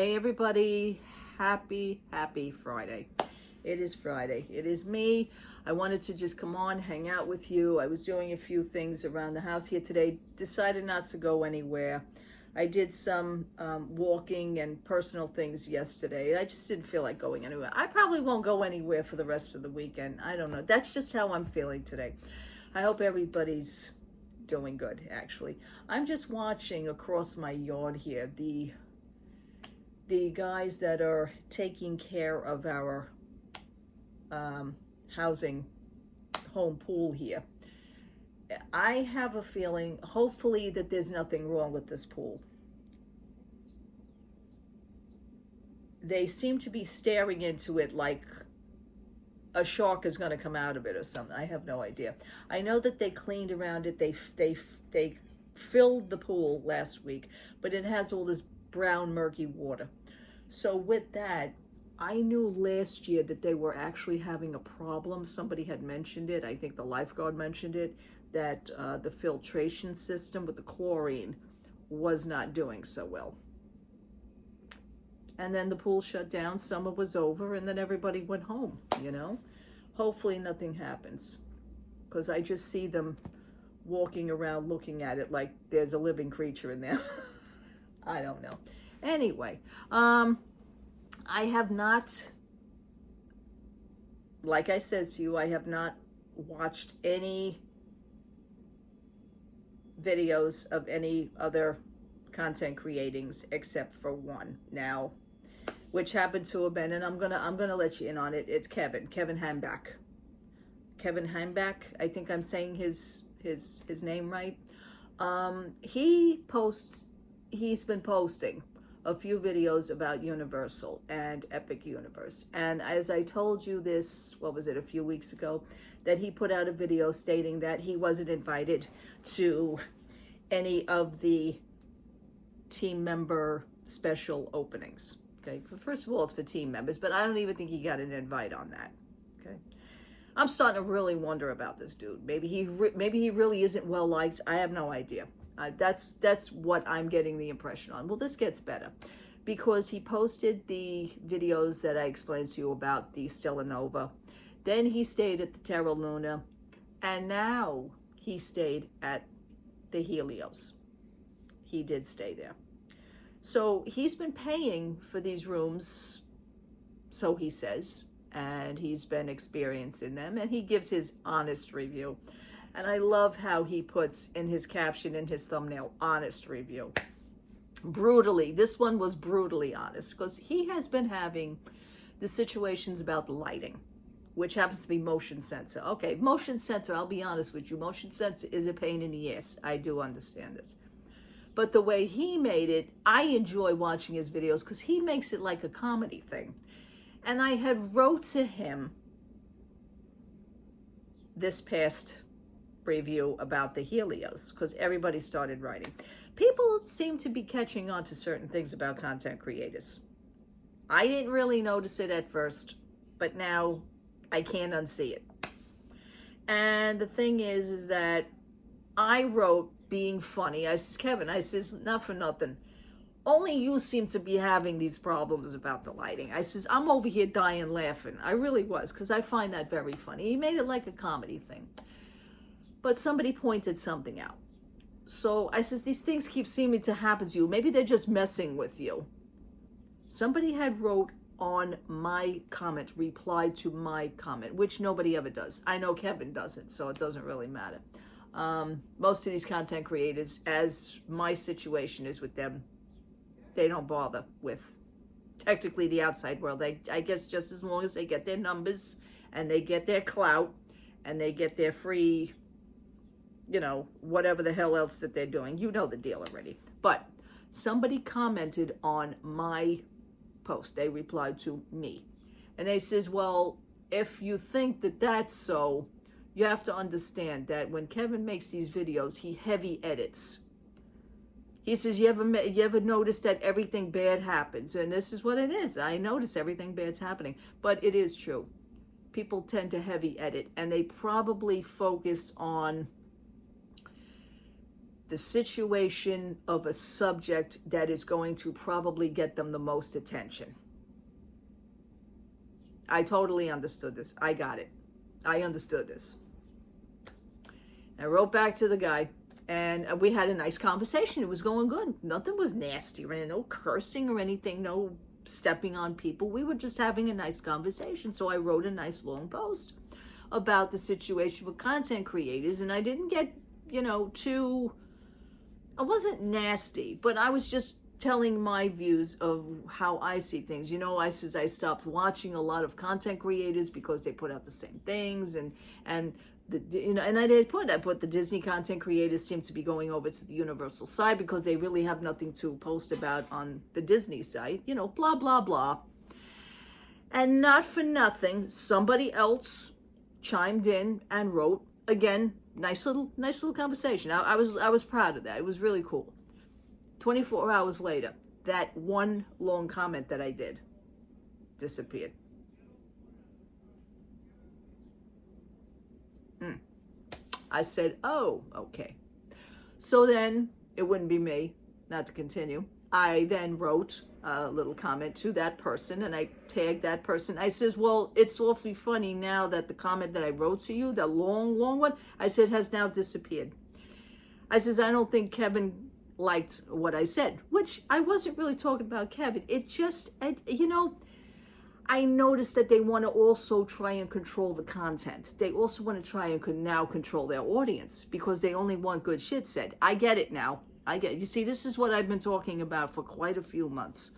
Hey everybody, happy Friday. It is Friday. It is me. I wanted to just come on, hang out with you. I was doing a few things around the house here today. Decided not to go anywhere. I did some walking and personal things yesterday. I just didn't feel like going anywhere. I probably won't go anywhere for the rest of the weekend. I don't know. That's just how I'm feeling today. I hope everybody's doing good, actually. I'm just watching across my yard here the guys that are taking care of our housing home pool here. I have a feeling, hopefully, that there's nothing wrong with this pool. They seem to be staring into it like a shark is going to come out of it or something. I have no idea. I know that they cleaned around it. They filled the pool last week, but it has all this brown murky water. So with that, I knew last year that they were actually having a problem. Somebody had mentioned it. I think the lifeguard mentioned it, that the filtration system with the chlorine was not doing so well. And then the pool shut down, summer was over, and then everybody went home, you know? Hopefully nothing happens, because I just see them walking around looking at it like there's a living creature in there. I don't know. Anyway, I have not, like I said to you, I have not watched any videos of any other content creatings except for one now, which happened to have been, and I'm gonna let you in on it. It's Kevin Hambach. Kevin Hambach, I think I'm saying his name right. He's been posting a few videos about Universal and Epic Universe. And as I told you this, what was it, a few weeks ago, that he put out a video stating that he wasn't invited to any of the team member special openings. Okay, first of all, it's for team members, but I don't even think he got an invite on that. Okay, I'm starting to really wonder about this dude. Maybe he really isn't well liked. I have no idea. That's what I'm getting the impression on. Well, this gets better, because he posted the videos that I explained to you about the Stella Nova. Then he stayed at the Terra Luna, and now he stayed at the Helios. He did stay there. So he's been paying for these rooms, so he says, and he's been experiencing them, and he gives his honest review. And I love how he puts in his caption, in his thumbnail, honest review. Brutally, this one was brutally honest, because he has been having the situations about the lighting, which happens to be motion sensor. Okay, motion sensor, I'll be honest with you, motion sensor is a pain in the ass. I do understand this. But the way he made it, I enjoy watching his videos because he makes it like a comedy thing. And I had wrote to him this past review about the Helios, because everybody started writing. People seem to be catching on to certain things about content creators. I didn't really notice it at first, but now I can't unsee it. And the thing is that I wrote, being funny, I says, Kevin, I says, not for nothing, only you seem to be having these problems about the lighting. I says, I'm over here dying laughing. I really was, because I find that very funny. He made it like a comedy thing. But somebody pointed something out. So I says, these things keep seeming to happen to you. Maybe they're just messing with you. Somebody had wrote on my comment, replied to my comment, which nobody ever does. I know Kevin doesn't, so it doesn't really matter. Most of these content creators, as my situation is with them, they don't bother with technically the outside world. I guess just as long as they get their numbers and they get their clout and they get their free, you know, whatever the hell else that they're doing. You know the deal already. But somebody commented on my post. They replied to me. And they says, well, if you think that that's so, you have to understand that when Kevin makes these videos, he heavy edits. He says, you ever notice that everything bad happens? And this is what it is. I notice everything bad's happening. But it is true. People tend to heavy edit, and they probably focus on the situation of a subject that is going to probably get them the most attention. I totally understood this. I got it. I understood this. I wrote back to the guy, and we had a nice conversation. It was going good. Nothing was nasty, right? No cursing or anything, no stepping on people. We were just having a nice conversation. So I wrote a nice long post about the situation with content creators, and I didn't get, I wasn't nasty, but I was just telling my views of how I see things. I says I stopped watching a lot of content creators because they put out the same things, and and I put the Disney content creators seem to be going over to the Universal side because they really have nothing to post about on the Disney site, blah blah blah. And not for nothing, somebody else chimed in and wrote again. Nice little conversation. I was proud of that. It was really cool. 24 hours later, that one long comment that I did disappeared. I said, oh, okay. So then it wouldn't be me, not to continue. I then wrote a little comment to that person, and I tagged that person. I says, well, it's awfully funny now that the comment that I wrote to you, the long one, I said has now disappeared. I says, I don't think Kevin liked what I said, which I wasn't really talking about Kevin. It just, I noticed that they want to also try and control the content. They also want to try and now control their audience because they only want good shit said. I get it now. You see, this is what I've been talking about for quite a few months,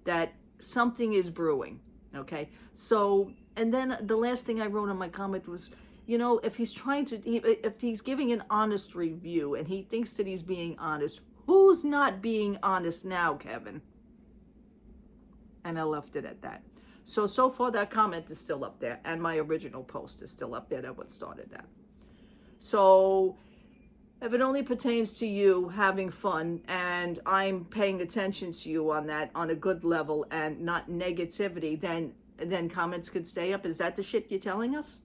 that something is brewing, okay? So, and then the last thing I wrote on my comment was, if he's giving an honest review and he thinks that he's being honest, who's not being honest now, Kevin? And I left it at that. So far that comment is still up there, and my original post is still up there. That's what started that. So if it only pertains to you having fun and I'm paying attention to you on that on a good level and not negativity, then comments could stay up. Is that the shit you're telling us?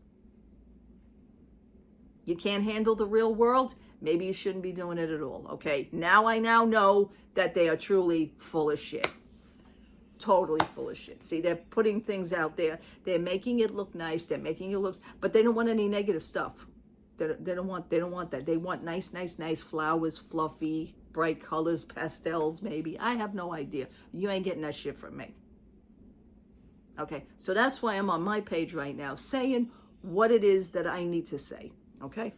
You can't handle the real world? Maybe you shouldn't be doing it at all, okay? I now know that they are truly full of shit. Totally full of shit. See, they're putting things out there. They're making it look nice. They're making it look, but they don't want any negative stuff. They don't want that. They want nice flowers, fluffy, bright colors, pastels, maybe. I have no idea. You ain't getting that shit from me. Okay, so that's why I'm on my page right now saying what it is that I need to say, okay?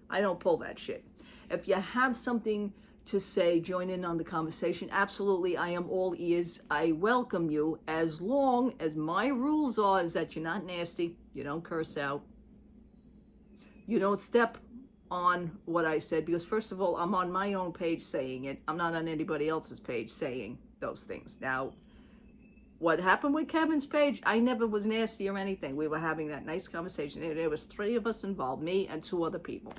I don't pull that shit. If you have something to say, join in on the conversation. Absolutely, I am all ears. I welcome you, as long as my rules are is that you're not nasty, you don't curse out, you don't step on what I said, because first of all, I'm on my own page saying it. I'm not on anybody else's page saying those things. Now, what happened with Kevin's page, I never was nasty or anything. We were having that nice conversation. There was 3 of us involved, me and 2 other people.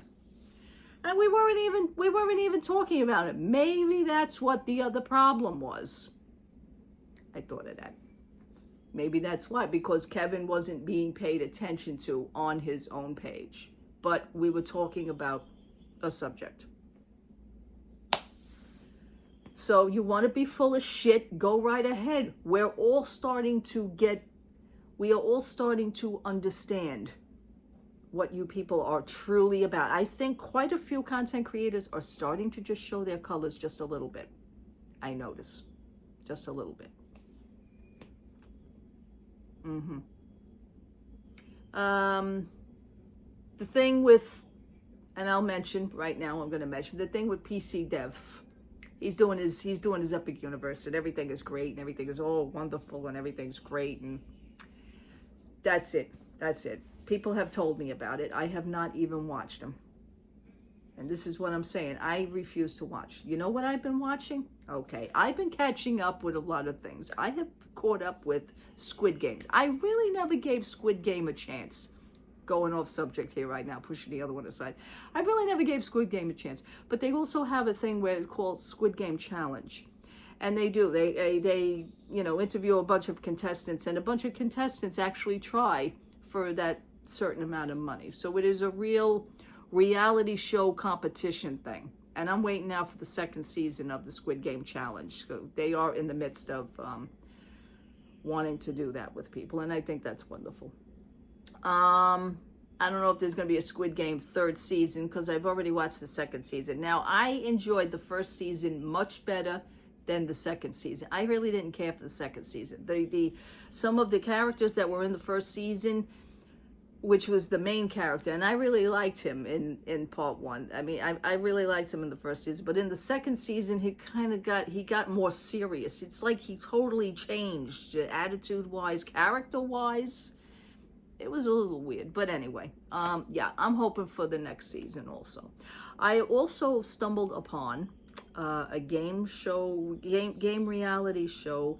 And we weren't even talking about it. Maybe that's what the other problem was. I thought of that. Maybe that's why, because Kevin wasn't being paid attention to on his own page. But we were talking about a subject. So you want to be full of shit, go right ahead. We are all starting to understand what you people are truly about. I think quite a few content creators are starting to just show their colors just a little bit. I notice. Just a little bit. The thing with, and I'll mention right now, I'm going to mention the thing with PC Dev. He's doing his Epic Universe, and everything is great, and everything is all wonderful, and everything's great, and that's it. People have told me about it. I have not even watched them. And this is what I'm saying. I refuse to watch. You know what I've been watching? Okay, I've been catching up with a lot of things. I have caught up with Squid Game. I really never gave Squid Game a chance. Going off subject here right now, pushing the other one aside. I really never gave Squid Game a chance. But they also have a thing where it's called Squid Game Challenge. And they do. They interview a bunch of contestants, and a bunch of contestants actually try for that certain amount of money. So it is a real reality show competition thing. And I'm waiting now for the second season of the Squid Game Challenge. So they are in the midst of wanting to do that with people, and I think that's wonderful. I don't know if there's going to be a Squid Game third season because I've already watched the second season. Now, I enjoyed the first season much better than the second season. I really didn't care for the second season. Some of the characters that were in the first season, which was the main character, and I really liked him in part one. I mean, I really liked him in the first season, but in the second season, he got more serious. It's like he totally changed, attitude-wise, character-wise. It was a little weird, but anyway, yeah, I'm hoping for the next season also. I also stumbled upon a game reality show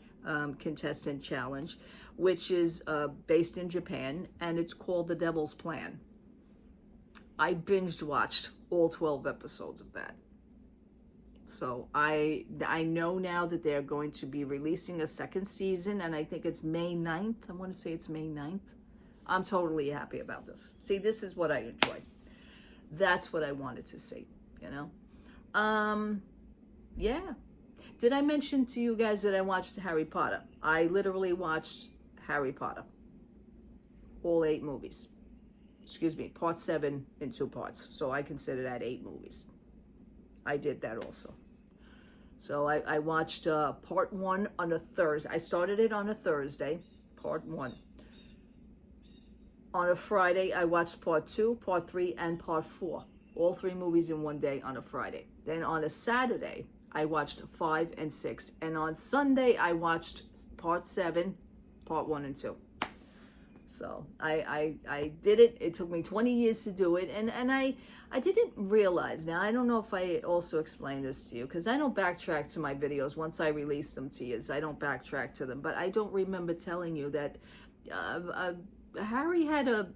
contestant challenge, which is based in Japan, and it's called The Devil's Plan. I binged watched all 12 episodes of that. So I know now that they're going to be releasing a second season, and I think it's May 9th. I want to say it's May 9th. I'm totally happy about this. See, this is what I enjoy. That's what I wanted to see, you know? Yeah. Did I mention to you guys that I watched Harry Potter? I literally watched Harry Potter. All 8 movies. Excuse me, part 7 in 2 parts. So I consider that 8 movies. I did that also. So I watched part 1 on a Thursday. I started it on a Thursday, part 1. On a Friday, I watched part 2, part 3, and part 4. All 3 movies in one day on a Friday. Then on a Saturday, I watched 5 and 6. And on Sunday, I watched part 7, part 1 and 2. So I did it. It took me 20 years to do it. And I didn't realize. Now, I don't know if I also explained this to you, because I don't backtrack to my videos. Once I release them to you, I don't backtrack to them. But I don't remember telling you that Harry had a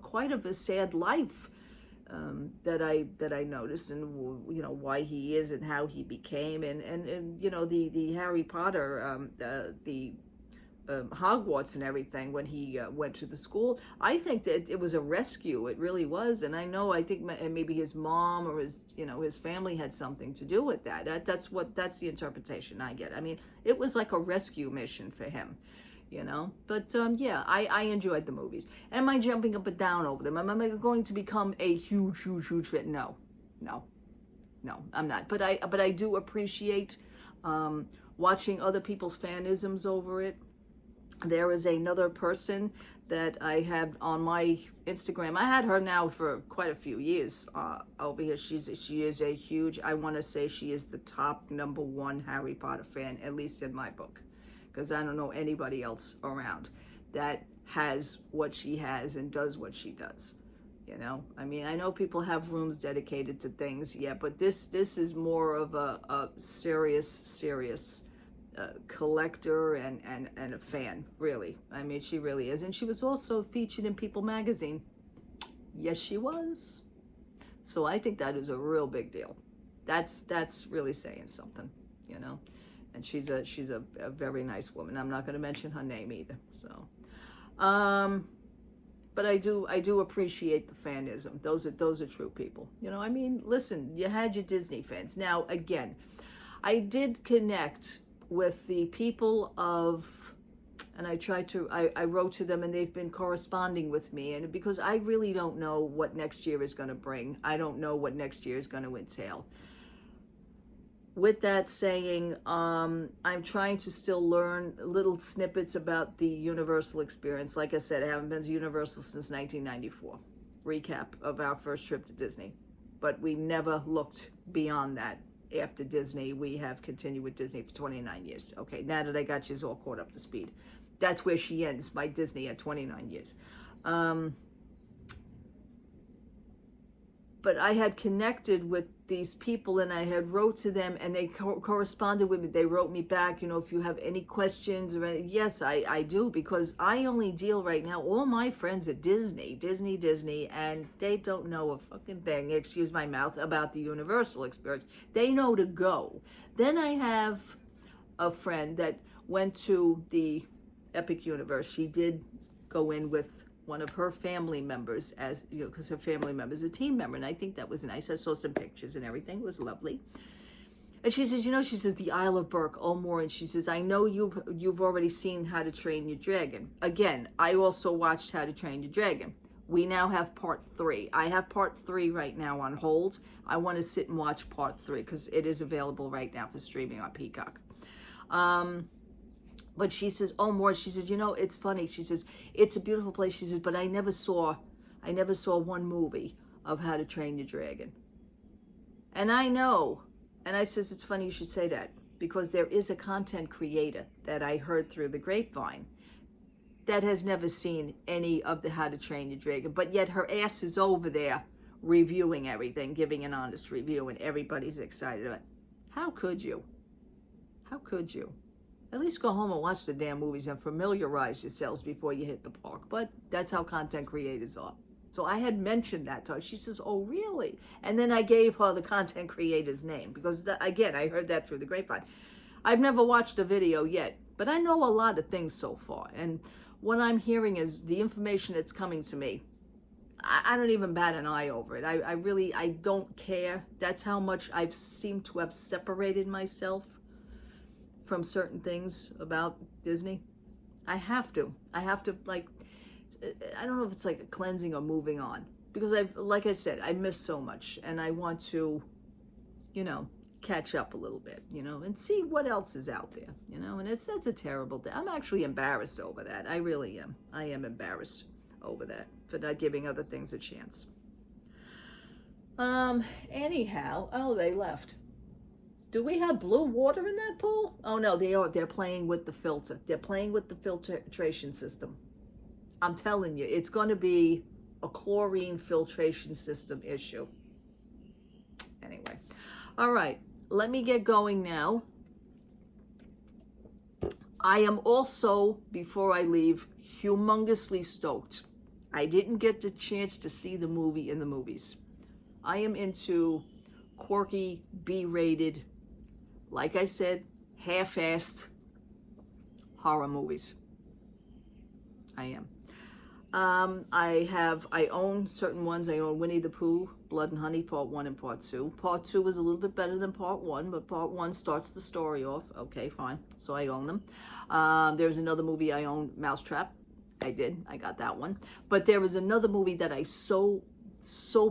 quite of a sad life that I noticed, and you know why he is and how he became, and you know the Harry Potter the Hogwarts and everything when he went to the school. I think that it was a rescue. It really was, and I think maybe his mom or his family had something to do with that. That's the interpretation I get. I mean, it was like a rescue mission for him. You know, but yeah, I enjoyed the movies. Am I jumping up and down over them? Am I going to become a huge fan? No, I'm not. But I do appreciate watching other people's fanisms over it. There is another person that I have on my Instagram. I had her now for quite a few years over here. She is a huge, I want to say she is the top #1 Harry Potter fan, at least in my book. Because I don't know anybody else around that has what she has and does what she does. You know, I mean, I know people have rooms dedicated to things, yeah, but this is more of a serious collector and a fan, really. I mean, she really is. And she was also featured in People magazine. Yes, she was. So I think that is a real big deal. That's really saying something, you know. And she's a very nice woman. I'm not going to mention her name either. So, but I do appreciate the fanism. Those are true people. You know, I mean, listen, you had your Disney fans. Now, again, I did connect with the people of, and I wrote to them, and they've been corresponding with me. And because I really don't know what next year is going to bring. I don't know what next year is going to entail. With that saying, I'm trying to still learn little snippets about the Universal experience. Like I said, I haven't been to Universal since 1994. Recap of our first trip to Disney. But we never looked beyond that. After Disney, we have continued with Disney for 29 years. Okay, now that I got you all caught up to speed. That's where she ends, my Disney at 29 years. But I had connected with these people, and I had wrote to them, and they corresponded with me. They wrote me back, you know, if you have any questions or any. Yes, I do, because I only deal right now, all my friends at Disney, and they don't know a fucking thing, excuse my mouth, about the Universal experience. They know to go. Then I have a friend that went to the Epic Universe. She did go in with one of her family members, as you know, because her family member is a team member, and I think that was nice. I saw some pictures and everything. It was lovely. And she says, you know, she says, the Isle of Burke, Ulmore, and she says, I know you've already seen How to Train Your Dragon. Again, I also watched How to Train Your Dragon. We now have part 3. I have part 3 right now on hold. I want to sit and watch part 3 because it is available right now for streaming on Peacock. But she says, oh, more. She says, you know, it's funny. She says, it's a beautiful place. She says, but I never saw one movie of How to Train Your Dragon. And I know, and I says, it's funny you should say that, because there is a content creator that I heard through the grapevine that has never seen any of the How to Train Your Dragon, but yet her ass is over there reviewing everything, giving an honest review, and everybody's excited about it. How could you? How could you? At least go home and watch the damn movies and familiarize yourselves before you hit the park. But that's how content creators are. So I had mentioned that to her. She says, oh, really? And then I gave her the content creator's name because, again, I heard that through the grapevine. I've never watched a video yet, but I know a lot of things so far. And what I'm hearing is the information that's coming to me. I don't even bat an eye over it. I don't care. That's how much I've seemed to have separated myself from certain things about Disney. I have to, like, I don't know if it's like a cleansing or moving on, because like I said, I miss so much, and I want to, you know, catch up a little bit, you know, and see what else is out there, you know, and that's a terrible thing. I'm actually embarrassed over that. I really am. I am embarrassed over that, for not giving other things a chance. Anyhow, oh, they left. Do we have blue water in that pool? Oh no, they're playing with the filter. They're playing with the filtration system. I'm telling you, it's going to be a chlorine filtration system issue. Anyway, all right, let me get going now. I am also, before I leave, humongously stoked. I didn't get the chance to see the movie in the movies. I am into quirky, B-rated, like I said, half-assed horror movies. I am. I own certain ones. I own Winnie the Pooh, Blood and Honey, Part 1 and Part 2. Part 2 is a little bit better than Part 1, but Part 1 starts the story off. Okay, fine. So I own them. There's another movie I own, Mousetrap. I got that one. But there was another movie that I so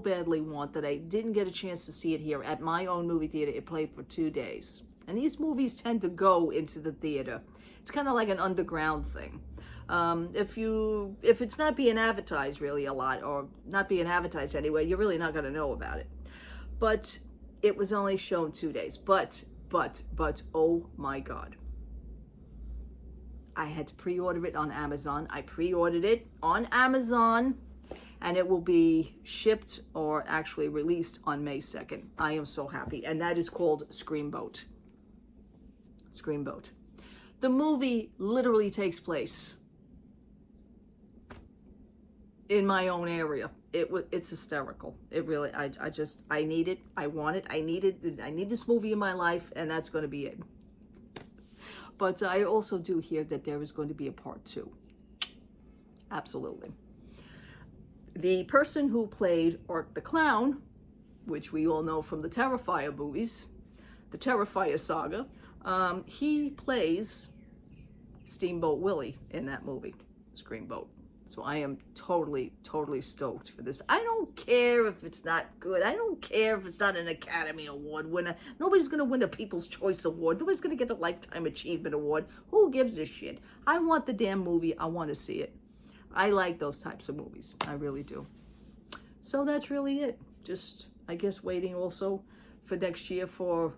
badly want that I didn't get a chance to see it here at my own movie theater. It played for 2 days. And these movies tend to go into the theater. It's kind of like an underground thing. If it's not being advertised really a lot, or not being advertised anyway, you're really not going to know about it. But it was only shown 2 days. But, oh my God. I had to pre-order it on Amazon. I pre-ordered it on Amazon, and it will be shipped or actually released on May 2nd. I am so happy. And that is called Screamboat. Screamboat. The movie literally takes place in my own area. It's hysterical. It really, I need it. I want it. I need this movie in my life, and that's going to be it. But I also do hear that there is going to be a part 2. Absolutely. The person who played Art the Clown, which we all know from the Terrifier movies, the Terrifier saga, he plays Steamboat Willie in that movie, Screamboat. So I am totally stoked for this. I don't care if it's not good. I don't care if it's not an Academy Award winner. Nobody's going to win a People's Choice Award. Nobody's going to get a Lifetime Achievement Award. Who gives a shit? I want the damn movie. I want to see it. I like those types of movies. I really do. So that's really it. Just, I guess, waiting also for next year for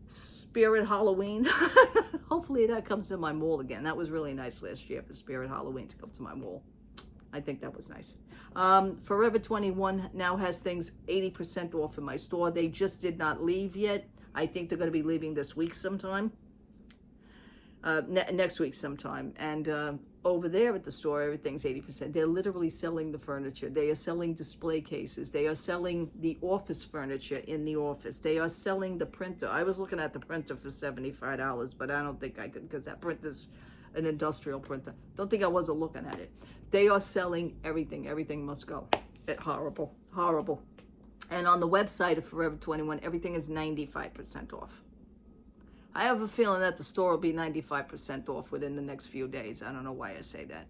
Spirit Halloween. Hopefully that comes to my mall again. That was really nice last year for Spirit Halloween to come to my mall. I think that was nice. Forever 21 now has things 80% off in my store. They just did not leave yet. I think they're going to be leaving this week sometime. Next week sometime. And over there at the store, everything's 80%. They're literally selling the furniture. They are selling display cases. They are selling the office furniture in the office. They are selling the printer. I was looking at the printer for $75, but I don't think I could, because that printer's an industrial printer. Don't think I wasn't looking at it. They are selling everything. Everything must go. Horrible, horrible. And on the website of Forever 21, everything is 95% off. I have a feeling that the store will be 95% off within the next few days. I don't know why I say that.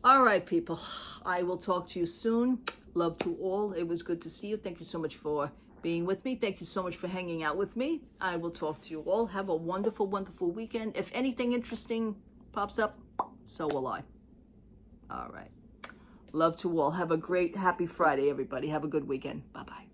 All right, people. I will talk to you soon. Love to all. It was good to see you. Thank you so much for being with me. Thank you so much for hanging out with me. I will talk to you all. Have a wonderful, wonderful weekend. If anything interesting pops up, so will I. All right. Love to all. Have a great, happy Friday, everybody. Have a good weekend. Bye-bye.